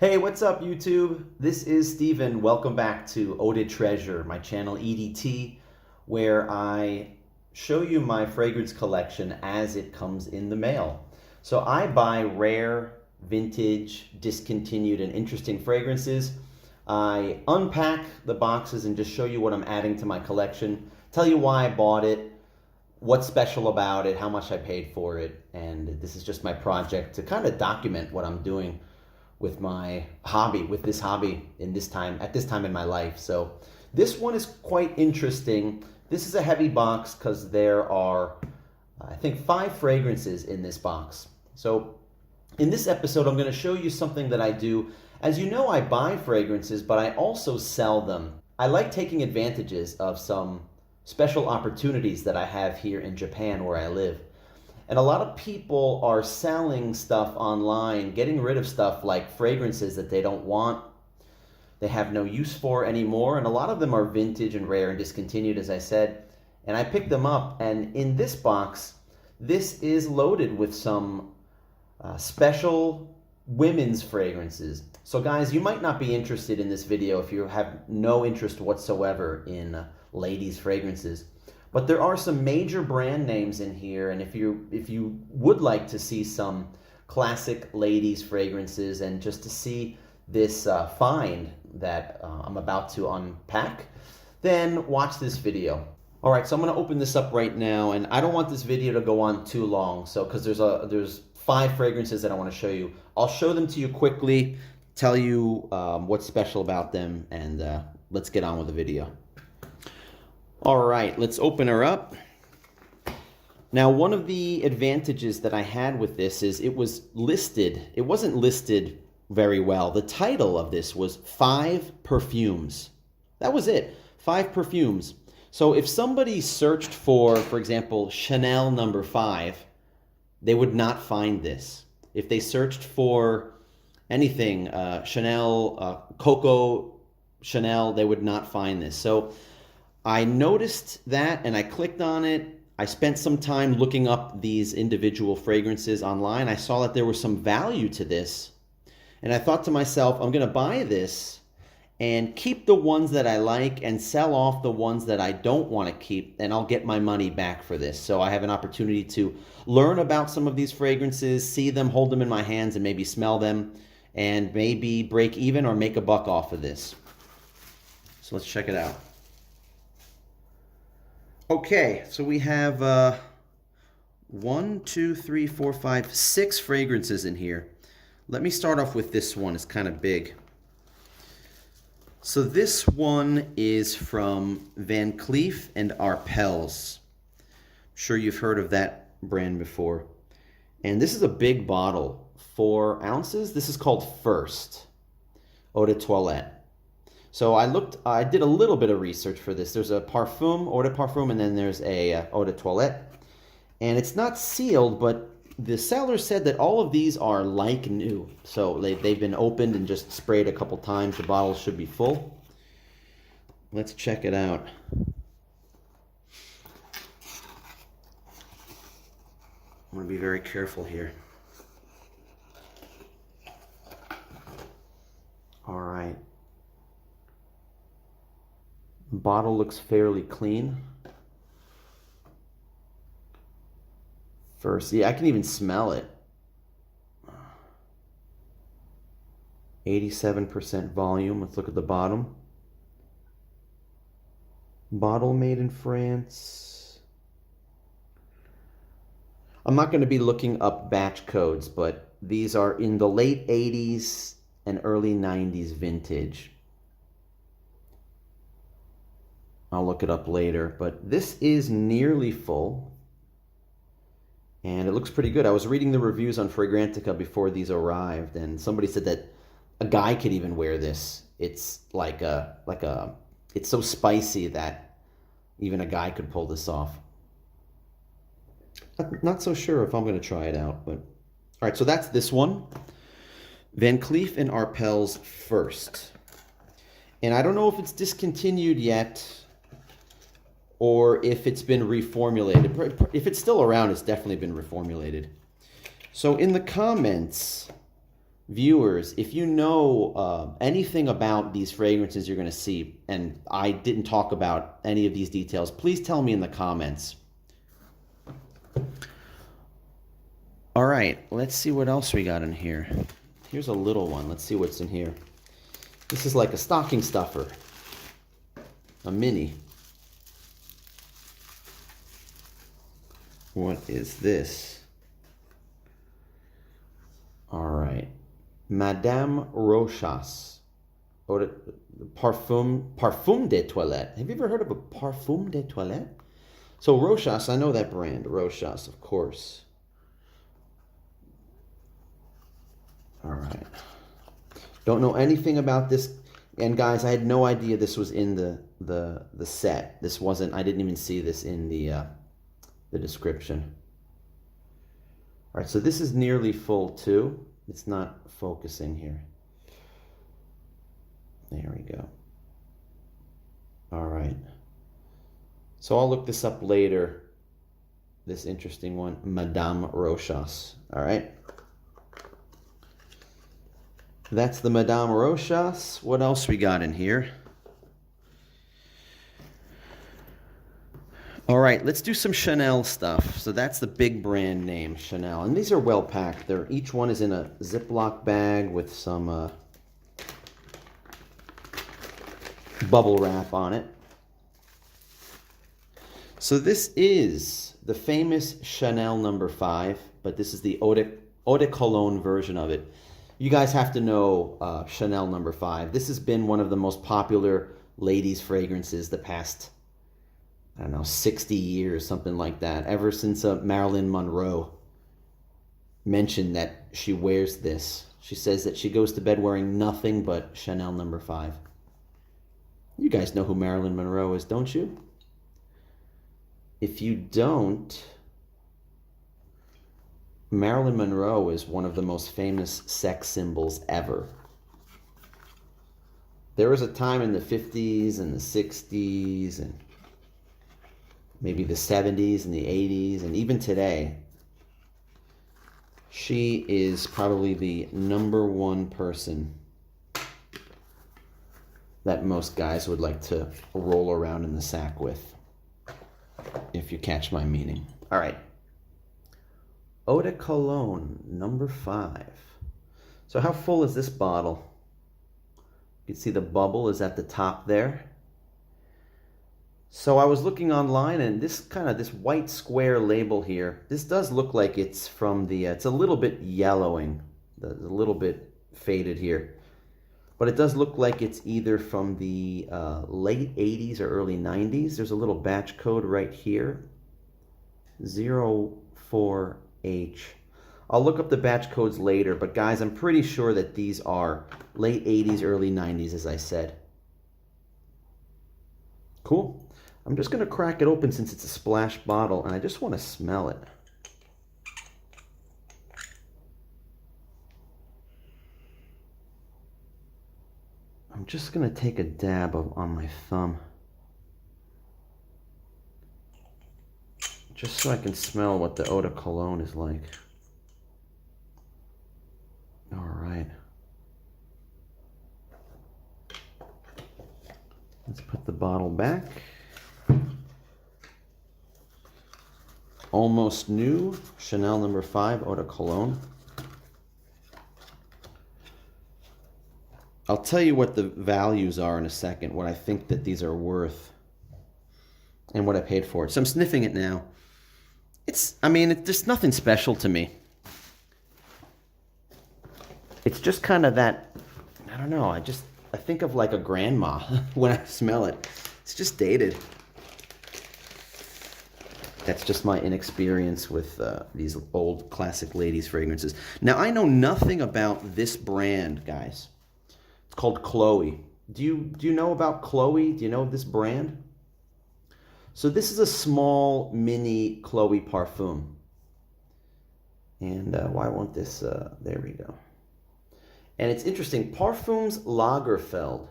Hey, what's up YouTube? This is Steven. Welcome back to Eau de Treasure, my channel EDT, where I show you my fragrance collection as it comes in the mail. So I buy rare, vintage, discontinued, and interesting fragrances. I unpack the boxes and just show you what I'm adding to my collection, tell you why I bought it, what's special about it, how much I paid for it, and this is just my project to kind of document what I'm doing with my hobby, with this hobby at this time in my life. So this one is quite interesting. This is a heavy box because there are, I think, 5 fragrances in this box. So in this episode, I'm going to show you something that I do. As you know, I buy fragrances, but I also sell them. I like taking advantages of some special opportunities that I have here in Japan where I live. And a lot of people are selling stuff online, getting rid of stuff like fragrances that they don't want, they have no use for anymore. And a lot of them are vintage and rare and discontinued, as I said. And I picked them up, and in this box, this is loaded with some special women's fragrances. So guys, you might not be interested in this video if you have no interest whatsoever in ladies' fragrances. But there are some major brand names in here, and if you would like to see some classic ladies fragrances and just to see this find that I'm about to unpack, then watch this video. All right, so I'm going to open this up right now, and I don't want this video to go on too long, so because there's 5 fragrances that I want to show you. I'll show them to you quickly, tell you what's special about them, and let's get on with the video. All right, let's open her up. Now, one of the advantages that I had with this is it was listed. It wasn't listed very well. The title of this was 5 perfumes. That was it, 5 perfumes. So if somebody searched for example, Chanel number 5, they would not find this. If they searched for anything, Chanel, Coco Chanel, they would not find this. So I noticed that and I clicked on it. I spent some time looking up these individual fragrances online. I saw that there was some value to this. And I thought to myself, I'm going to buy this and keep the ones that I like and sell off the ones that I don't want to keep, and I'll get my money back for this. So I have an opportunity to learn about some of these fragrances, see them, hold them in my hands, and maybe smell them, and maybe break even or make a buck off of this. So let's check it out. Okay, so we have 1, 2, 3, 4, 5, 6 fragrances in here. Let me start off with this one. It's kind of big. So this one is from Van Cleef and Arpels. I'm sure you've heard of that brand before. And this is a big bottle, 4 ounces. This is called First Eau de Toilette. So I did a little bit of research for this. There's a parfum, eau de parfum, and then there's a eau de toilette. And it's not sealed, but the seller said that all of these are like new. So they've been opened and just sprayed a couple times. The bottle should be full. Let's check it out. I'm going to be very careful here. All right. Bottle looks fairly clean. First, yeah, I can even smell it. 87% volume. Let's look at the bottom. Bottle made in France. I'm not going to be looking up batch codes, but these are in the late 80s and early 90s vintage. I'll look it up later, but this is nearly full, and it looks pretty good. I was reading the reviews on Fragrantica before these arrived, and somebody said that a guy could even wear this. It's it's so spicy that even a guy could pull this off. Not so sure if I'm going to try it out, but all right. So that's this one, Van Cleef and Arpels First, and I don't know if it's discontinued yet, or if it's been reformulated. If it's still around, it's definitely been reformulated. So in the comments, viewers, if you know anything about these fragrances you're going to see, and I didn't talk about any of these details, please tell me in the comments. All right, let's see what else we got in here. Here's a little one. Let's see what's in here. This is like a stocking stuffer, a mini. What is this? All right. Madame Rochas. Parfum de toilette. Have you ever heard of a parfum de toilette? So Rochas, I know that brand. Rochas, of course. All right. Don't know anything about this. And guys, I had no idea this was in the set. This wasn't, I didn't even see this in the description. All right, so this is nearly full too. It's not focusing here. There we go. All right. So I'll look this up later. This interesting one, Madame Rochas. All right. That's the Madame Rochas. What else we got in here? All right, let's do some Chanel stuff. So that's the big brand name, Chanel. And these are well packed. Each one is in a Ziploc bag with some bubble wrap on it. So this is the famous Chanel No. 5, but this is the Eau de Cologne version of it. You guys have to know Chanel No. 5. This has been one of the most popular ladies' fragrances the past, I don't know, 60 years, something like that. Ever since Marilyn Monroe mentioned that she wears this. She says that she goes to bed wearing nothing but Chanel No. 5. You guys know who Marilyn Monroe is, don't you? If you don't, Marilyn Monroe is one of the most famous sex symbols ever. There was a time in the 50s and the 60s and maybe the 70s and the 80s, and even today, she is probably the #1 person that most guys would like to roll around in the sack with, if you catch my meaning. All right. Eau de Cologne, No. 5. So how full is this bottle? You can see the bubble is at the top there. So I was looking online, and this white square label here, this does look like it's from the, it's a little bit yellowing, a little bit faded here. But it does look like it's either from the late 80s or early 90s. There's a little batch code right here, 04H. I'll look up the batch codes later, but guys, I'm pretty sure that these are late 80s, early 90s, as I said. Cool. I'm just going to crack it open since it's a splash bottle, and I just want to smell it. I'm just going to take a dab on my thumb, just so I can smell what the eau de cologne is like. All right. Let's put the bottle back. Almost new Chanel No. 5 Eau de Cologne. I'll tell you what the values are in a second, what I think that these are worth, and what I paid for it. So I'm sniffing it now. It's just nothing special to me. It's just kind of that, I don't know, I think of like a grandma when I smell it. It's just dated. That's just my inexperience with these old classic ladies fragrances. Now, I know nothing about this brand, guys. It's called Chloe. Do you know about Chloe? Do you know this brand? So this is a small mini Chloe parfum. And why won't this, there we go. And it's interesting, Parfums Lagerfeld.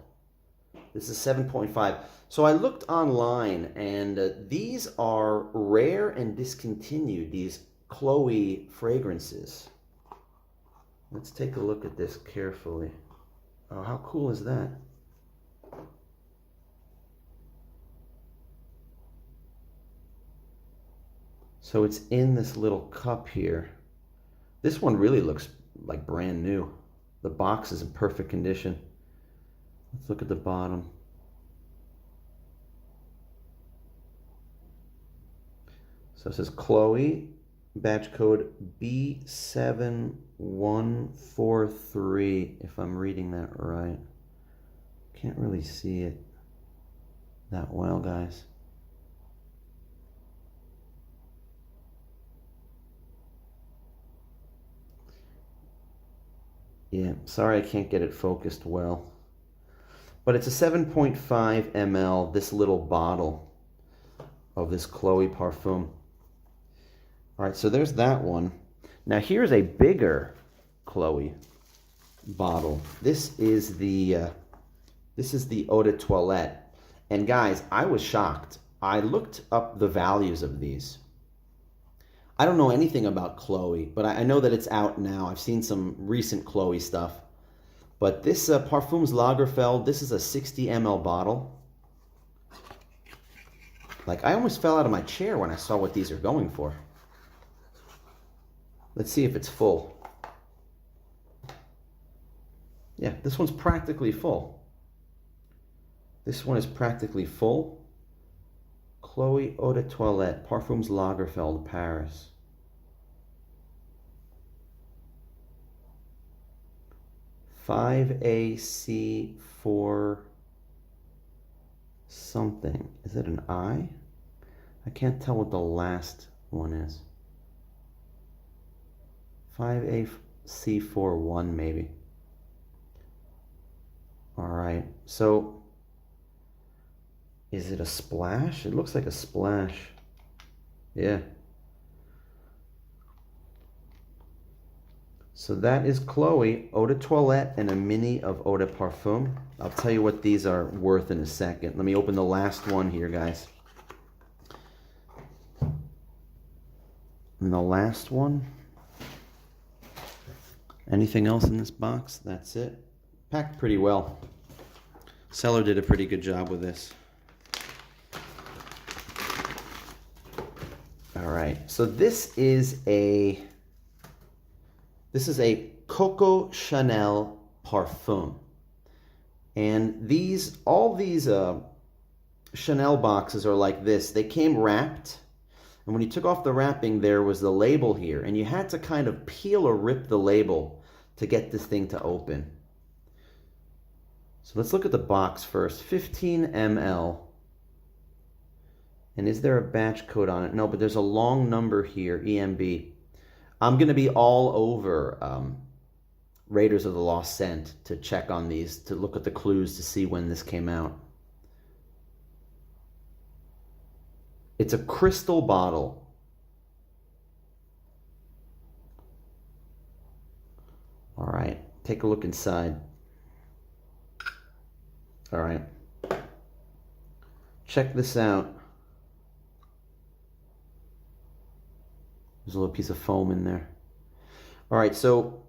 This is 7.5. So I looked online, and these are rare and discontinued, these Chloe fragrances. Let's take a look at this carefully. Oh, how cool is that? So it's in this little cup here. This one really looks like brand new. The box is in perfect condition. Let's look at the bottom. So it says Chloe, batch code B7143, if I'm reading that right. Can't really see it that well, guys. Yeah, sorry I can't get it focused well. But it's a 7.5 ml, this little bottle of this Chloe parfum. All right, so there's that one. Now here's a bigger Chloe bottle. This is the eau de toilette. And guys, I was shocked. I looked up the values of these. I don't know anything about Chloe, but I know that it's out now. I've seen some recent Chloe stuff. But this Parfums Lagerfeld, this is a 60 ml bottle. Like, I almost fell out of my chair when I saw what these are going for. Let's see if it's full. Yeah, this one's practically full. This one is practically full. Chloe Eau de Toilette, Parfums Lagerfeld, Paris. AC4 something. Is it an I? I can't tell what the last one is. 5AC41 maybe. All right, so is it a splash? It looks like a splash. Yeah. So that is Chloe Eau de Toilette and a mini of Eau de Parfum. I'll tell you what these are worth in a second. Let me open the last one here, guys. And the last one. Anything else in this box? That's it. Packed pretty well. Seller did a pretty good job with this. All right, so this is a Coco Chanel parfum. And all these Chanel boxes are like this. They came wrapped, and when you took off the wrapping, there was the label here, and you had to kind of peel or rip the label to get this thing to open. So let's look at the box first. 15 ml. And is there a batch code on it? No, but there's a long number here, EMB. I'm going to be all over Raiders of the Lost Scent to check on these, to look at the clues to see when this came out. It's a crystal bottle. All right, take a look inside. All right. Check this out. There's a little piece of foam in there. All right, so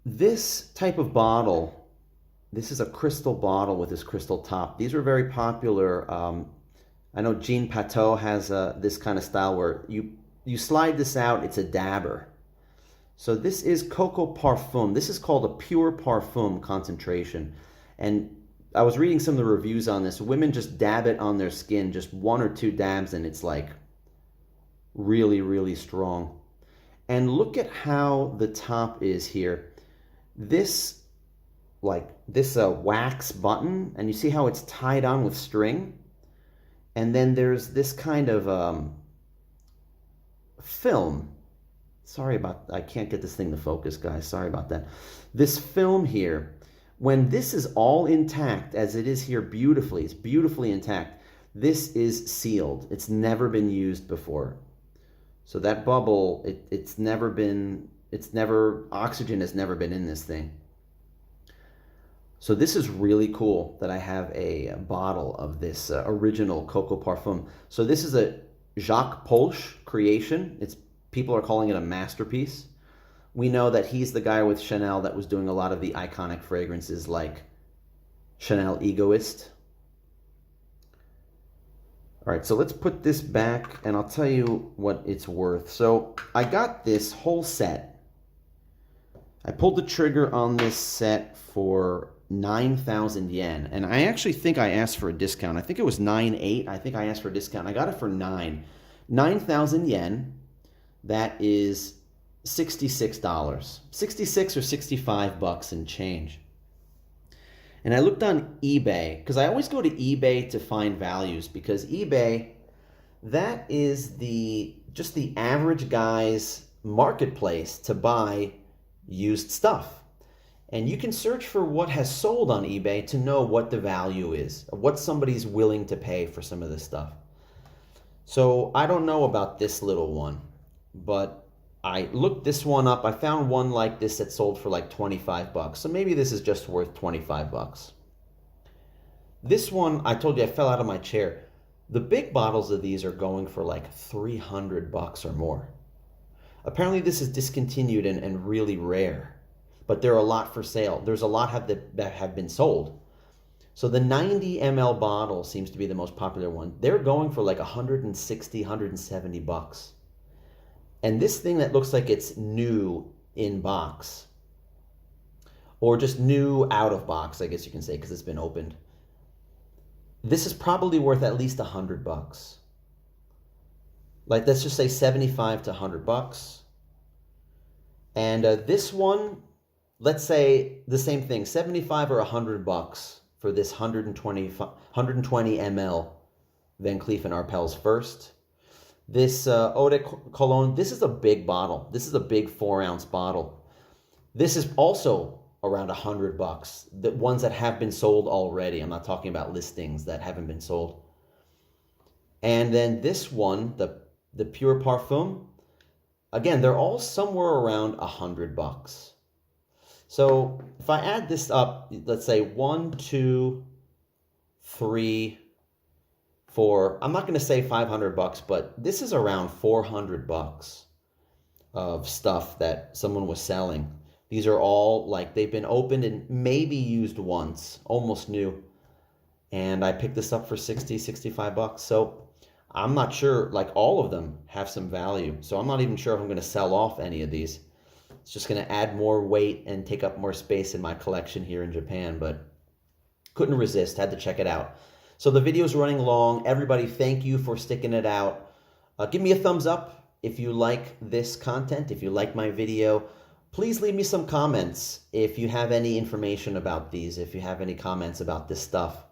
this type of bottle, this is a crystal bottle with this crystal top. These were very popular. I know Jean Pateau has this kind of style where you slide this out, it's a dabber. So this is Coco Parfum. This is called a pure parfum concentration. And I was reading some of the reviews on this. Women just dab it on their skin, just 1 or 2 dabs, and it's like really, really strong. And look at how the top is here. This wax button, and you see how it's tied on with string? And then there's this kind of film. I can't get this thing to focus, guys. Sorry about that. This film here, when this is all intact, as it is here beautifully, it's beautifully intact, this is sealed. It's never been used before. So that bubble, oxygen has never been in this thing. So this is really cool that I have a bottle of this original Coco Parfum. So this is a Jacques Polch creation. People are calling it a masterpiece. we know that he's the guy with Chanel that was doing a lot of the iconic fragrances like Chanel Egoist. All right, so let's put this back and I'll tell you what it's worth. So I got this whole set. I pulled the trigger on this set for 9,000 yen. And I actually think I asked for a discount. I think it was 9.8. I think I asked for a discount. I got it for 9,000 yen. That is $66. 66 or 65 bucks and change. And I looked on eBay, because I always go to eBay to find values, because eBay, that is just the average guy's marketplace to buy used stuff. And you can search for what has sold on eBay to know what the value is, what somebody's willing to pay for some of this stuff. So I don't know about this little one, but I looked this one up. I found one like this that sold for like 25 bucks. So maybe this is just worth 25 bucks. This one, I told you I fell out of my chair. The big bottles of these are going for like 300 bucks or more. Apparently this is discontinued and really rare, but there are a lot for sale. There's a lot that have been sold. So the 90 ml bottle seems to be the most popular one. They're going for like 160, 170 bucks. And this thing that looks like it's new in box, or just new out of box, I guess you can say, because it's been opened. This is probably worth at least 100 bucks. Like, let's just say 75 to 100 bucks. And this one, let's say the same thing, 75 or 100 bucks for this 120 ml Van Cleef and Arpels First. This Eau de Cologne, this is a big bottle. This is a big 4-ounce bottle. This is also around 100 bucks. The ones that have been sold already. I'm not talking about listings that haven't been sold. And then this one, the Pure Parfum, again, they're all somewhere around 100 bucks. So if I add this up, let's say 1, 2, 3, 4, I'm not going to say 500 bucks, but this is around 400 bucks of stuff that someone was selling. These are all like they've been opened and maybe used once, almost new. And I picked this up for 60, 65 bucks. So I'm not sure, like all of them have some value. So I'm not even sure if I'm going to sell off any of these. It's just going to add more weight and take up more space in my collection here in Japan, but couldn't resist, had to check it out. So the video's running long. Everybody, thank you for sticking it out. Give me a thumbs up if you like this content, if you like my video. Please leave me some comments if you have any information about these, if you have any comments about this stuff.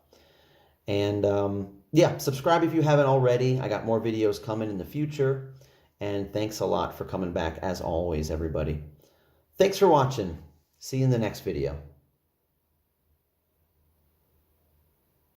And yeah, subscribe if you haven't already. I got more videos coming in the future. And thanks a lot for coming back, as always, everybody. Thanks for watching. See you in the next video.